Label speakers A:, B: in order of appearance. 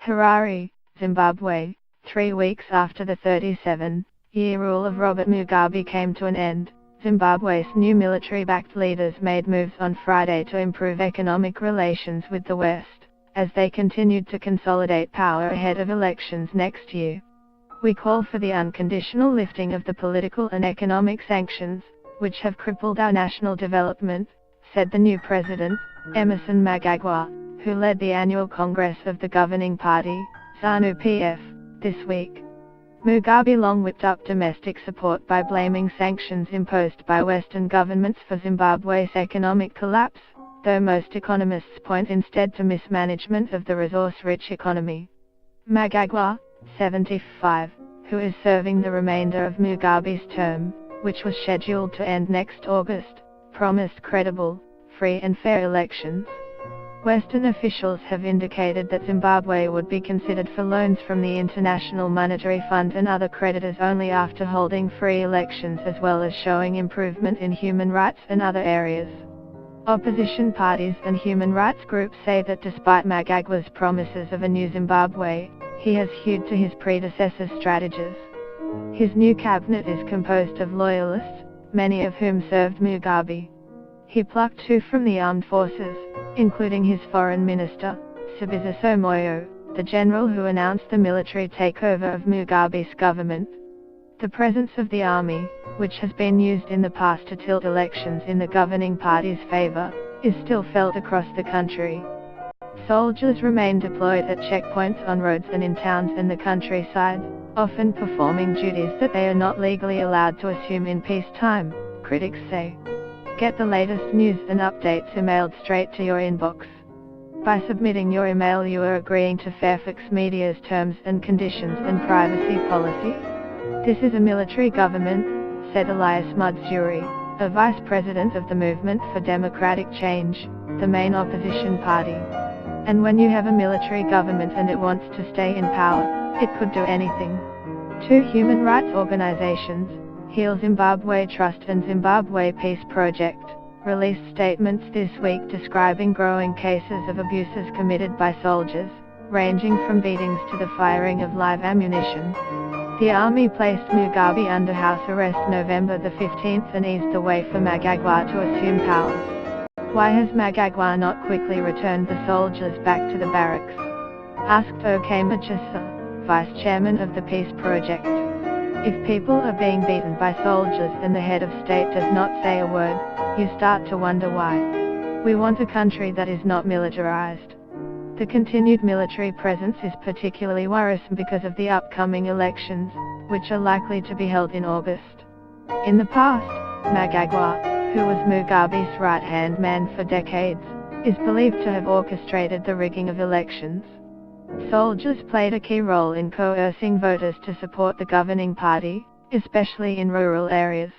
A: Harare, Zimbabwe, 3 weeks after the 37-year rule of Robert Mugabe came to an end, Zimbabwe's new military-backed leaders made moves on Friday to improve economic relations with the West, as they continued to consolidate power ahead of elections next year. "We call for the unconditional lifting of the political and economic sanctions, which have crippled our national development," said the new president, Emmerson Mnangagwa, who led the annual Congress of the governing party, ZANU-PF, this week. Mugabe long whipped up domestic support by blaming sanctions imposed by Western governments for Zimbabwe's economic collapse, though most economists point instead to mismanagement of the resource-rich economy. Mnangagwa, 75, who is serving the remainder of Mugabe's term, which was scheduled to end next August, promised credible, free and fair elections. Western officials have indicated that Zimbabwe would be considered for loans from the International Monetary Fund and other creditors only after holding free elections as well as showing improvement in human rights and other areas. Opposition parties and human rights groups say that despite Mnangagwa's promises of a new Zimbabwe, he has hewed to his predecessor's strategies. His new cabinet is composed of loyalists, many of whom served Mugabe. He plucked 2 from the armed forces, including his foreign minister, Sibusiso Moyo, the general who announced the military takeover of Mugabe's government. The presence of the army, which has been used in the past to tilt elections in the governing party's favor, is still felt across the country. Soldiers remain deployed at checkpoints on roads and in towns and the countryside, often performing duties that they are not legally allowed to assume in peacetime, critics say. Get the latest news and updates emailed straight to your inbox. By submitting your email you are agreeing to Fairfax Media's terms and conditions and privacy policy. This is a military government, said Elias Mudzuri, a vice president of the Movement for Democratic Change, the main opposition party. And when you have a military government and it wants to stay in power, it could do anything. 2 human rights organizations, Heal Zimbabwe Trust and Zimbabwe Peace Project, released statements this week describing growing cases of abuses committed by soldiers, ranging from beatings to the firing of live ammunition. The army placed Mugabe under house arrest November the 15th and eased the way for Mnangagwa to assume power. Why has Mnangagwa not quickly returned the soldiers back to the barracks? Asked Okema Chisa, vice chairman of the Peace Project. If people are being beaten by soldiers and the head of state does not say a word, you start to wonder why. We want a country that is not militarized. The continued military presence is particularly worrisome because of the upcoming elections, which are likely to be held in August. In the past, Mnangagwa, who was Mugabe's right-hand man for decades, is believed to have orchestrated the rigging of elections. Soldiers played a key role in coercing voters to support the governing party, especially in rural areas.